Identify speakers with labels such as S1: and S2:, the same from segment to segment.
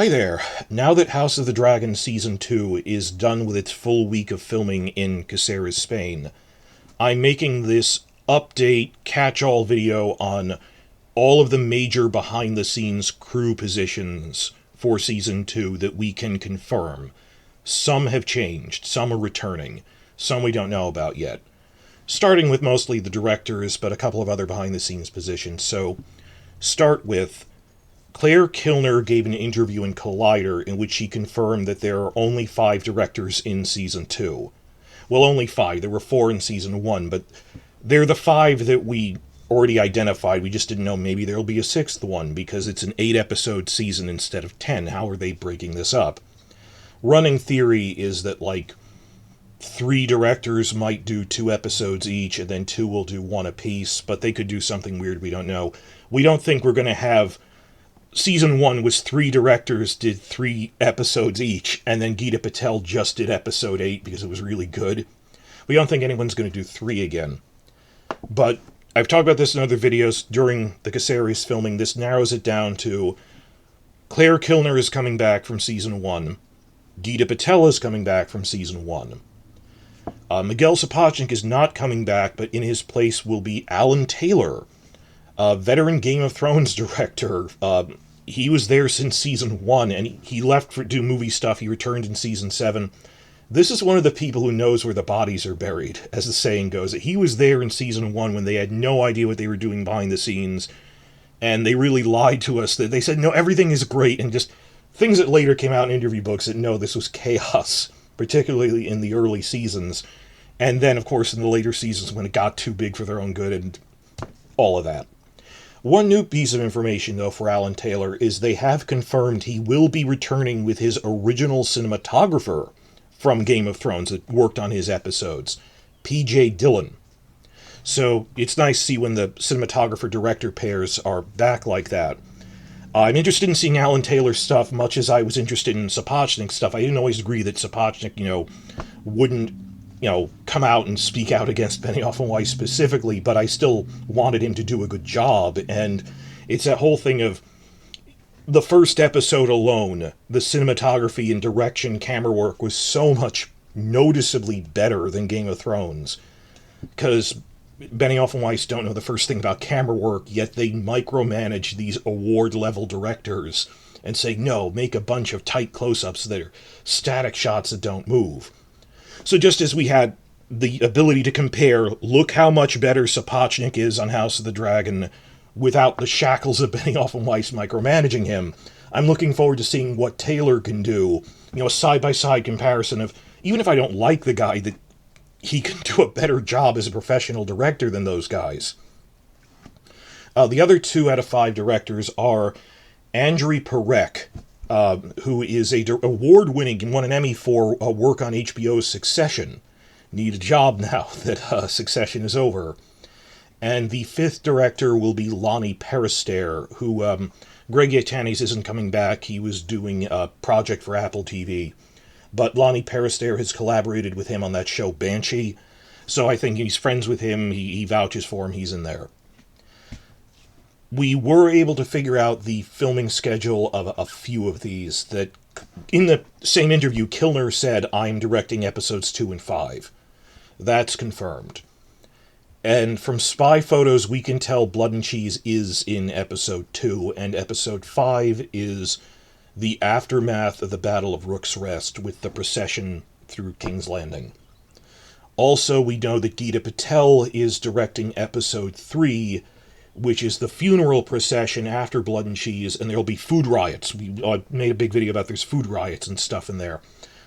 S1: Hi there. Now that House of the Dragon Season 2 is done with its full week of filming in Caceres, Spain, I'm making this update catch-all video on all of the major behind-the-scenes crew positions for Season 2 that we can confirm. Some have changed, some are returning, some we don't know about yet. Starting with mostly the directors, but a couple of other behind-the-scenes positions. So, start with Claire Kilner gave an interview in Collider in which she confirmed that there are only 5 directors in Season 2. Well, only 5. There were 4 in Season 1, but they're the 5 that we already identified. We just didn't know maybe there'll be a 6th one, because it's an 8-episode season instead of 10. How are they breaking this up? Running theory is that, 3 directors might do 2 episodes each, and then 2 will do 1 apiece, but they could do something weird we don't know. We don't think we're going to have Season 1 was 3 directors did 3 episodes each, and then Geeta Patel just did episode 8 because it was really good. We don't think anyone's going to do 3 again. But I've talked about this in other videos during the Caceres filming. This narrows it down to Claire Kilner is coming back from Season 1. Geeta Patel is coming back from Season 1. Miguel Sapochnik is not coming back, but in his place will be Alan Taylor, veteran Game of Thrones director. He was there since Season 1, and he left to do movie stuff. He returned in Season 7. This is one of the people who knows where the bodies are buried, as the saying goes. He was there in Season 1 when they had no idea what they were doing behind the scenes, and they really lied to us. They said, no, everything is great, and just things that later came out in interview books that, no, this was chaos, particularly in the early seasons. And then, of course, in the later seasons when it got too big for their own good and all of that. One new piece of information, though, for Alan Taylor is they have confirmed he will be returning with his original cinematographer from Game of Thrones that worked on his episodes, P.J. Dillon. So it's nice to see when the cinematographer-director pairs are back like that. I'm interested in seeing Alan Taylor's stuff much as I was interested in Sapochnik's stuff. I didn't always agree that Sapochnik, wouldn't come out and speak out against Benioff and Weiss specifically, but I still wanted him to do a good job, and it's that whole thing of the first episode alone, the cinematography and direction, camera work was so much noticeably better than Game of Thrones, because Benioff and Weiss don't know the first thing about camera work, yet they micromanage these award-level directors and say, no, make a bunch of tight close-ups that are static shots that don't move. So just as we had the ability to compare, look how much better Sapochnik is on House of the Dragon without the shackles of Benioff and Weiss micromanaging him, I'm looking forward to seeing what Taylor can do, a side-by-side comparison of, even if I don't like the guy, that he can do a better job as a professional director than those guys. The other 2 out of 5 directors are Andrei Perec, who is a award-winning and won an Emmy for work on HBO's Succession. Need a job now that Succession is over. And the 5th director will be Lonnie Perister, who Greg Yaitanes isn't coming back. He was doing a project for Apple TV. But Lonnie Perister has collaborated with him on that show Banshee, so I think he's friends with him, he vouches for him, he's in there. We were able to figure out the filming schedule of a few of these, that in the same interview, Kilner said, I'm directing episodes 2 and 5. That's confirmed. And from spy photos, we can tell Blood and Cheese is in episode 2, and episode 5 is the aftermath of the Battle of Rook's Rest with the procession through King's Landing. Also, we know that Geeta Patel is directing episode 3, which is the funeral procession after Blood and Cheese, and there'll be food riots. We made a big video about there's food riots and stuff in there.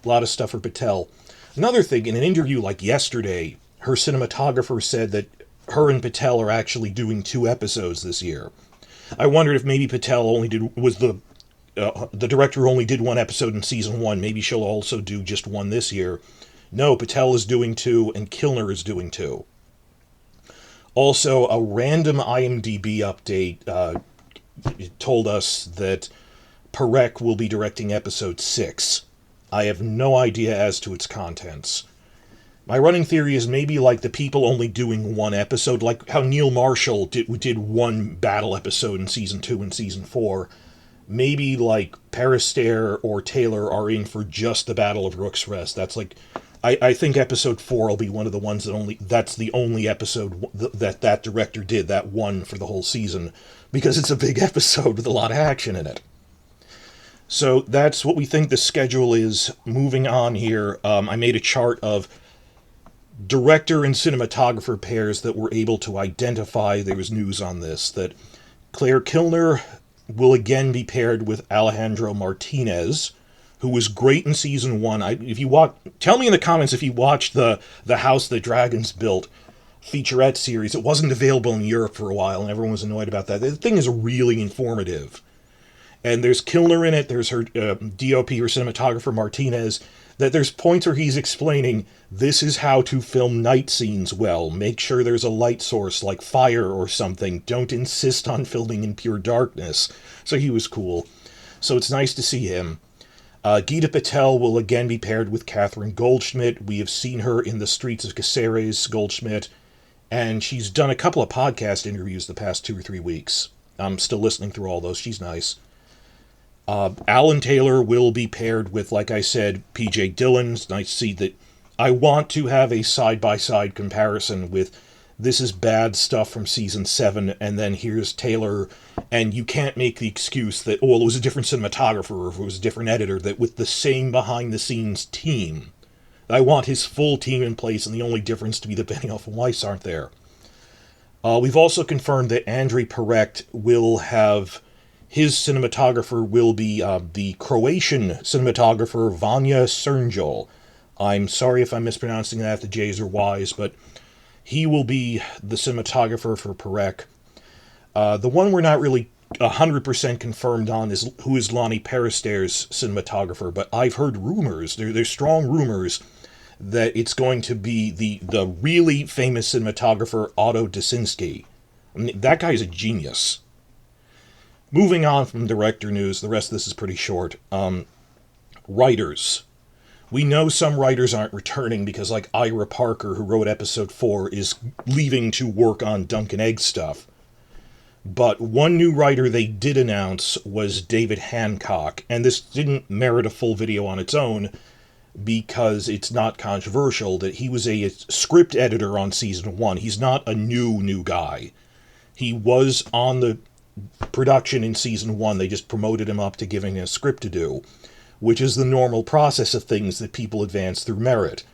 S1: A lot of stuff for Patel. Another thing, in an interview like yesterday, her cinematographer said that her and Patel are actually doing 2 episodes this year. I wondered if maybe Patel was the director who only did 1 episode in Season 1. Maybe she'll also do just 1 this year. No, Patel is doing 2, and Kilner is doing 2. Also, a random IMDb update told us that Perec will be directing episode 6. I have no idea as to its contents. My running theory is maybe like the people only doing 1 episode, like how Neil Marshall did 1 battle episode in Season 2 and Season 4. maybe like Perister or Taylor are in for just the Battle of Rook's Rest. That's like, I think episode 4 will be one of the ones that's the only episode that director did, that one for the whole season, because it's a big episode with a lot of action in it. So that's what we think the schedule is. Moving on here, I made a chart of director and cinematographer pairs that were able to identify. There was news on this, that Claire Kilner will again be paired with Alejandro Martinez, who was great in season 1. If you watch, tell me in the comments if you watched the House the Dragons Built featurette series. It wasn't available in Europe for a while, and everyone was annoyed about that. The thing is really informative. And there's Kilner in it, there's her DOP, her cinematographer, Martinez, that there's points where he's explaining, this is how to film night scenes well. Make sure there's a light source, like fire or something. Don't insist on filming in pure darkness. So he was cool. So it's nice to see him. Geeta Patel will again be paired with Catherine Goldschmidt. We have seen her in The Streets of Caceres, Goldschmidt, and she's done a couple of podcast interviews the past 2 or 3 weeks. I'm still listening through all those. She's nice. Alan Taylor will be paired with, like I said, PJ Dillon. It's nice to see that. I want to have a side-by-side comparison with this is bad stuff from season 7, and then here's Taylor, and you can't make the excuse that, oh, well, it was a different cinematographer, or if it was a different editor, that with the same behind-the-scenes team. I want his full team in place, and the only difference to be that Benioff and Weiss aren't there. We've also confirmed that Andrei Perect will have... His cinematographer will be the Croatian cinematographer Vanja Crnjol. I'm sorry if I'm mispronouncing that, the J's or Y's, but he will be the cinematographer for Perec. The one we're not really 100% confirmed on is who is Lonnie Perister's cinematographer, but I've heard rumors, there's strong rumors, that it's going to be the really famous cinematographer Otto Dasinski. I mean, that guy's a genius. Moving on from director news, the rest of this is pretty short. Writers. We know some writers aren't returning because, like, Ira Parker, who wrote episode 4, is leaving to work on Dunk and Egg stuff. But one new writer they did announce was David Hancock, and this didn't merit a full video on its own because it's not controversial, that he was a script editor on season 1. He's not a new guy. He was on the production in season 1. They just promoted him up to giving a script to do, which is the normal process of things that people advance through merit.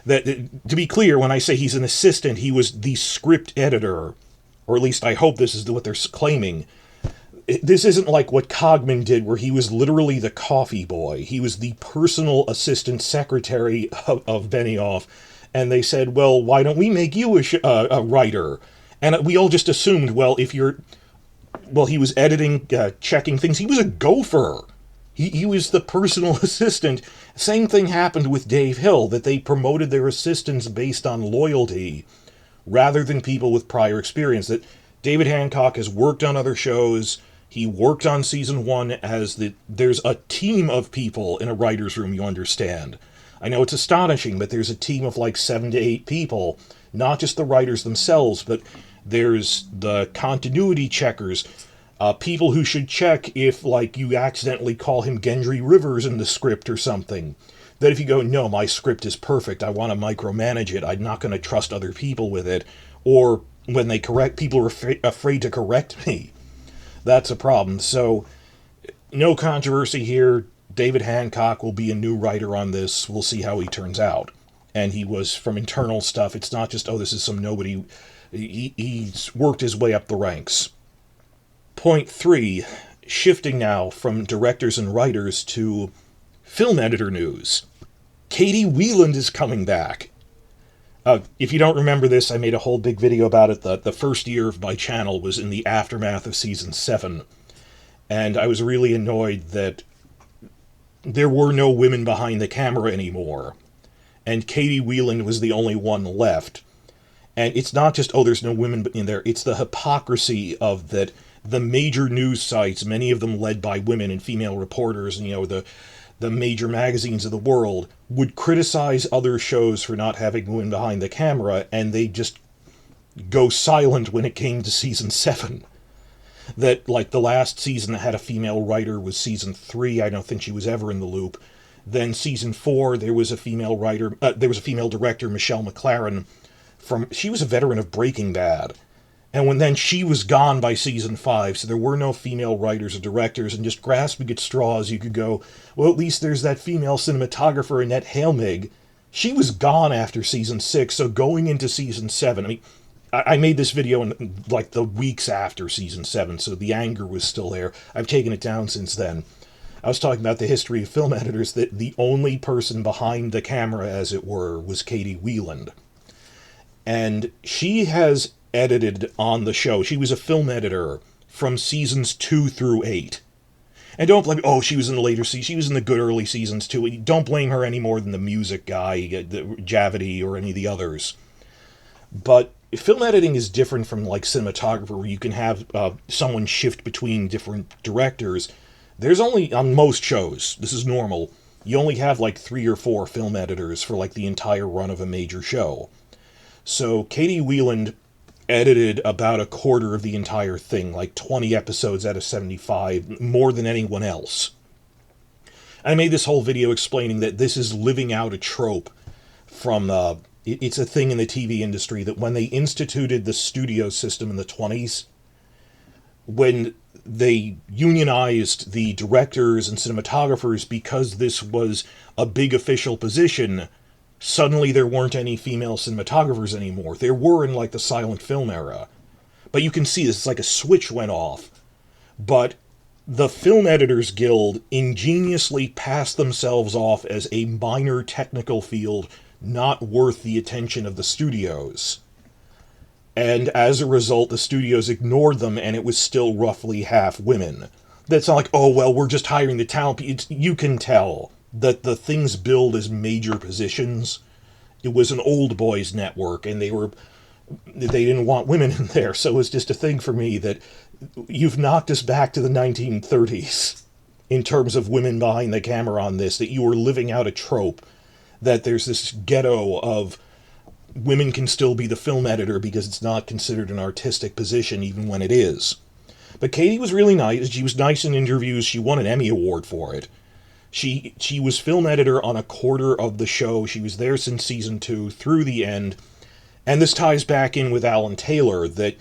S1: That, to be clear, when I say he's an assistant, he was the script editor, or at least I hope this is what they're claiming. This isn't like what Cogman did, where he was literally the coffee boy. He was the personal assistant secretary of Benioff, and they said, well, why don't we make you a writer? And we all just assumed, well, if you're... Well, he was editing, checking things. He was a gopher. He was the personal assistant. Same thing happened with Dave Hill, that they promoted their assistants based on loyalty rather than people with prior experience. That David Hancock has worked on other shows. He worked on season 1 there's a team of people in a writer's room, you understand. I know it's astonishing, but there's a team of like 7 to 8 people, not just the writers themselves, but there's the continuity checkers, people who should check if, like, you accidentally call him Gendry Rivers in the script or something. That if you go, no, my script is perfect, I want to micromanage it, I'm not going to trust other people with it, or when they correct, people are afraid to correct me. That's a problem. So, no controversy here. David Hancock will be a new writer on this. We'll see how he turns out. And he was from internal stuff. It's not just, oh, this is some nobody... He's worked his way up the ranks. Point 3, shifting now from directors and writers to film editor news. Katie Wieland is coming back. If you don't remember this, I made a whole big video about it. The first year of my channel was in the aftermath of season 7. And I was really annoyed that there were no women behind the camera anymore. And Katie Wieland was the only one left. And it's not just, oh, there's no women in there. It's the hypocrisy of that the major news sites, many of them led by women and female reporters, and, you know, the major magazines of the world, would criticize other shows for not having women behind the camera, and they just go silent when it came to season 7. That, like, the last season that had a female writer was season 3. I don't think she was ever in the loop. Then season 4, there was a female writer, there was a female director, Michelle McLaren, she was a veteran of Breaking Bad. And then she was gone by season 5, so there were no female writers or directors, and just grasping at straws, you could go, well, at least there's that female cinematographer, Annette Halmig. She was gone after season 6, so going into season 7, I mean, I made this video in, like, the weeks after season 7, so the anger was still there. I've taken it down since then. I was talking about the history of film editors, that the only person behind the camera, as it were, was Katie Wieland. And she has edited on the show. She was a film editor from seasons 2 through 8. And don't blame, oh, she was in the later seasons. She was in the good early seasons too. Don't blame her any more than the music guy, Javity, or any of the others. But film editing is different from, like, cinematographer, where you can have someone shift between different directors. There's only, on most shows, this is normal, you only have, like, 3 or 4 film editors for, like, the entire run of a major show. So Katie Wieland edited about a quarter of the entire thing, like 20 episodes out of 75, more than anyone else. I made this whole video explaining that this is living out a trope from, it's a thing in the TV industry, that when they instituted the studio system in the 20s, when they unionized the directors and cinematographers because this was a big official position, suddenly there weren't any female cinematographers anymore. There were in, like, the silent film era. But you can see this, it's like a switch went off. But the Film Editors Guild ingeniously passed themselves off as a minor technical field not worth the attention of the studios. And as a result, the studios ignored them, and it was still roughly half women. That's not like, oh, well, we're just hiring the talent. You can tell that the things billed as major positions, it was an old boys network, and they didn't want women in there, so it's just a thing for me that you've knocked us back to the 1930s in terms of women behind the camera on this, that you are living out a trope, that there's this ghetto of women can still be the film editor because it's not considered an artistic position even when it is. But Katie was really nice. She was nice in interviews. She won an Emmy Award for it. She was film editor on a quarter of the show. She was there since season 2 through the end. And this ties back in with Alan Taylor, that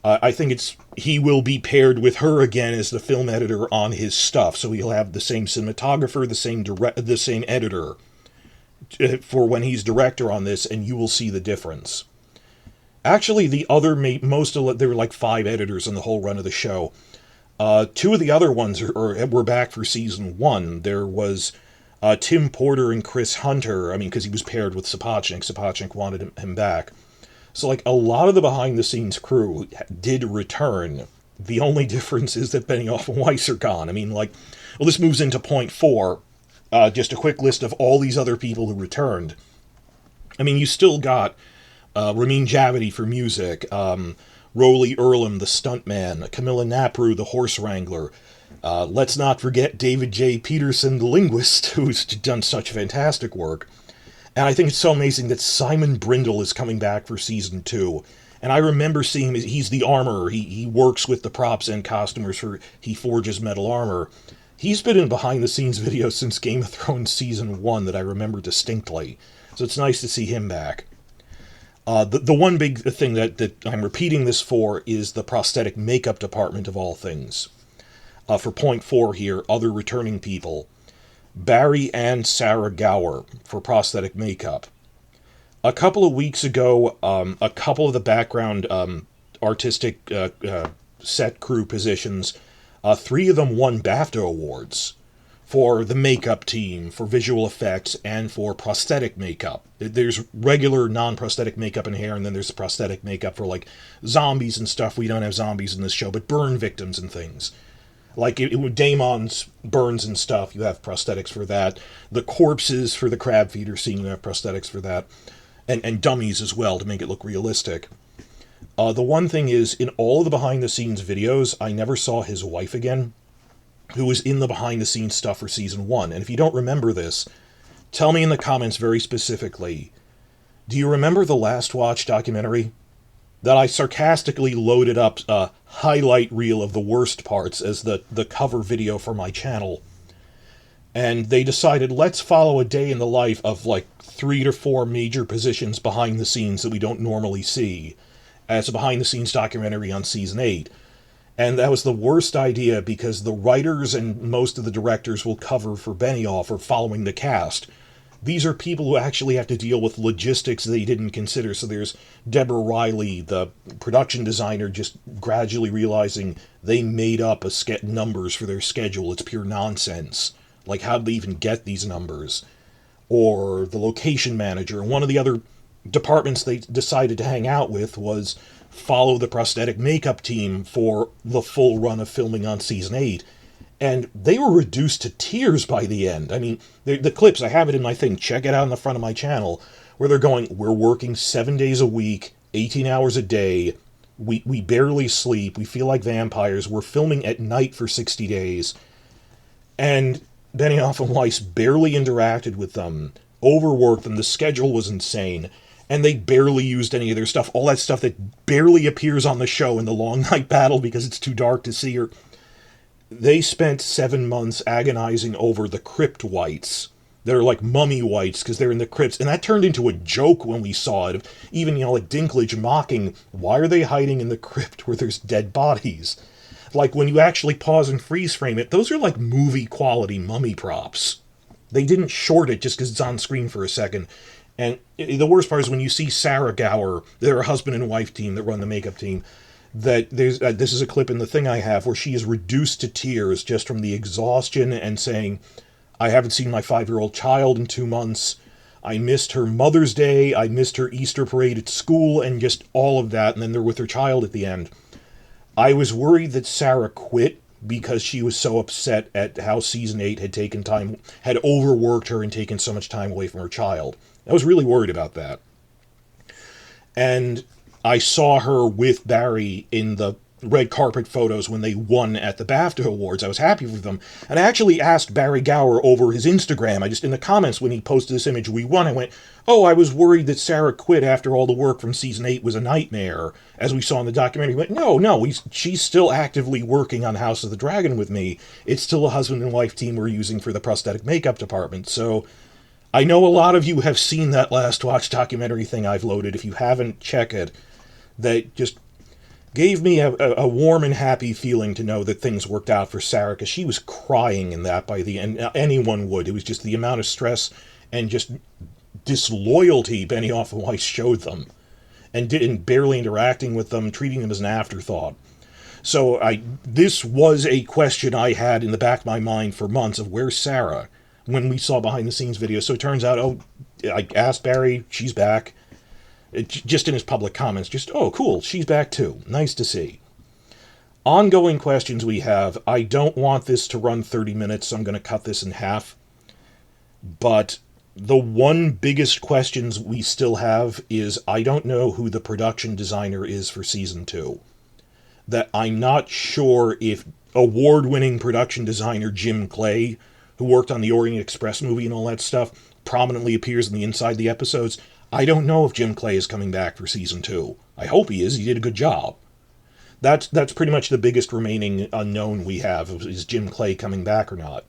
S1: I think he will be paired with her again as the film editor on his stuff. So he'll have the same cinematographer, the same editor for when he's director on this, and you will see the difference. Actually, the other, there were like 5 editors in the whole run of the show. 2 of the other ones were back for season 1. There was Tim Porter and Chris Hunter, because he was paired with Sapochnik. Sapochnik wanted him back. So, like, a lot of the behind-the-scenes crew did return. The only difference is that Benioff and Weiss are gone. This moves into point 4. Just a quick list of all these other people who returned. You still got Ramin Djawadi for music, Rolly Earlham, the stuntman, Camilla Napru, the horse wrangler. Let's not forget David J. Peterson, the linguist, who's done such fantastic work. And I think it's so amazing that Simon Brindle is coming back for season 2. And I remember seeing him, he's the armorer. He works with the props and costumers he forges metal armor. He's been in behind-the-scenes videos since Game of Thrones season 1 that I remember distinctly. So it's nice to see him back. The one big thing that I'm repeating this for is the prosthetic makeup department of all things. For point 4 here, other returning people. Barry and Sarah Gower for prosthetic makeup. A couple of weeks ago, a couple of the background artistic set crew positions, 3 of them won BAFTA awards for the makeup team, for visual effects, and for prosthetic makeup. There's regular non-prosthetic makeup and hair, and then there's the prosthetic makeup for, like, zombies and stuff. We don't have zombies in this show, but burn victims and things. Like, Damon's burns and stuff, you have prosthetics for that. The corpses for the crab feeder scene, you have prosthetics for that. And dummies as well, to make it look realistic. The one thing is, in all of the behind-the-scenes videos, I never saw his wife again, who was in the behind-the-scenes stuff for season 1. And if you don't remember this, tell me in the comments very specifically, do you remember the Last Watch documentary? that I sarcastically loaded up a highlight reel of the worst parts as the cover video for my channel. And they decided, let's follow a day in the life of like 3 to 4 major positions behind the scenes that we don't normally see, as a behind-the-scenes documentary on Season 8. And that was the worst idea because the writers and most of the directors will cover for Benioff are following the cast. These are people who actually have to deal with logistics they didn't consider. So there's Deborah Riley, the production designer, just gradually realizing they made up numbers for their schedule. It's pure nonsense. Like, how did they even get these numbers? Or the location manager. One of the other departments they decided to hang out with was follow the prosthetic makeup team for the full run of filming on Season 8. And they were reduced to tears by the end. I mean, the clips, I have it in my thing, check it out on the front of my channel, where they're going, we're working 7 days a week, 18 hours a day, we barely sleep, we feel like vampires, we're filming at night for 60 days, and Benioff and Weiss barely interacted with them, overworked them, the schedule was insane, and they barely used any of their stuff, all that stuff that barely appears on the show in the Long Night Battle because it's too dark to see her. They spent 7 months agonizing over the crypt whites. They're like mummy whites because they're in the crypts. And that turned into a joke when we saw it. Even, like Dinklage mocking, why are they hiding in the crypt where there's dead bodies? Like, when you actually pause and freeze frame it, those are like movie quality mummy props. They didn't short it just because it's on screen for a second. And the worst part is when you see Sarah Gower, they're a husband and wife team that run the makeup team, that there's this is a clip in the thing I have where she is reduced to tears just from the exhaustion and saying, I haven't seen my 5-year-old child in 2 months. I missed her Mother's Day. I missed her Easter parade at school and just all of that. And then they're with her child at the end. I was worried that Sarah quit because she was so upset at how Season 8 had overworked her and taken so much time away from her child. I was really worried about that. And I saw her with Barry in the red carpet photos when they won at the BAFTA Awards. I was happy for them. And I actually asked Barry Gower over his Instagram. In the comments when he posted this image, we won, I went, oh, I was worried that Sarah quit after all the work from Season 8 was a nightmare, as we saw in the documentary. He went, no, she's still actively working on House of the Dragon with me. It's still a husband and wife team we're using for the prosthetic makeup department. So I know a lot of you have seen that Last Watch documentary thing I've loaded. If you haven't, check it. That just gave me a warm and happy feeling to know that things worked out for Sarah, because she was crying in that by the end. Anyone would. It was just the amount of stress and just disloyalty Benioff and Weiss showed them, and barely interacting with them, treating them as an afterthought. So this was a question I had in the back of my mind for months of where's Sarah when we saw behind the scenes videos. So it turns out, I asked Barry, she's back. Just in his public comments, oh, cool, she's back too. Nice to see. Ongoing questions we have. I don't want this to run 30 minutes, so I'm going to cut this in half. But the one biggest questions we still have is, I don't know who the production designer is for Season 2. That I'm not sure if award-winning production designer Jim Clay, who worked on the Orient Express movie and all that stuff, prominently appears in the inside the episodes. I don't know if Jim Clay is coming back for Season 2. I hope he is. He did a good job. That's pretty much the biggest remaining unknown we have, is Jim Clay coming back or not.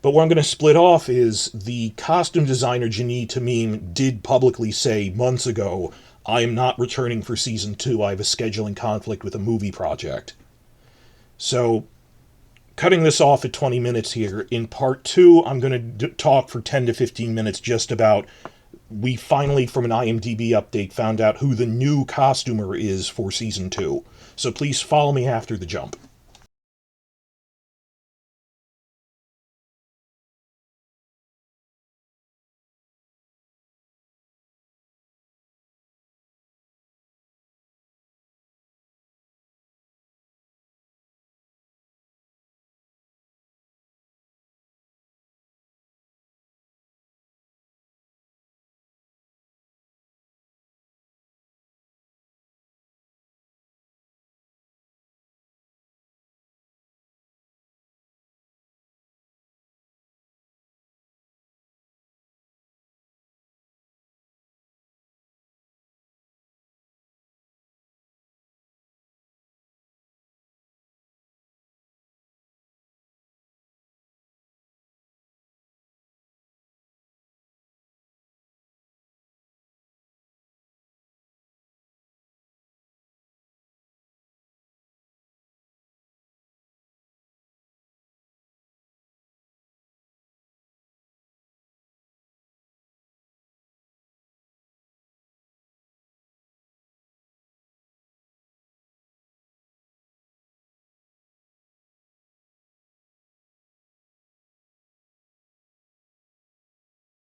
S1: But what I'm going to split off is the costume designer Janine Tamim did publicly say months ago, I am not returning for Season 2. I have a scheduling conflict with a movie project. So, cutting this off at 20 minutes here, in Part 2, I'm going to talk for 10 to 15 minutes just about, we finally, from an IMDb update, found out who the new costumer is for Season 2. So please follow me after the jump.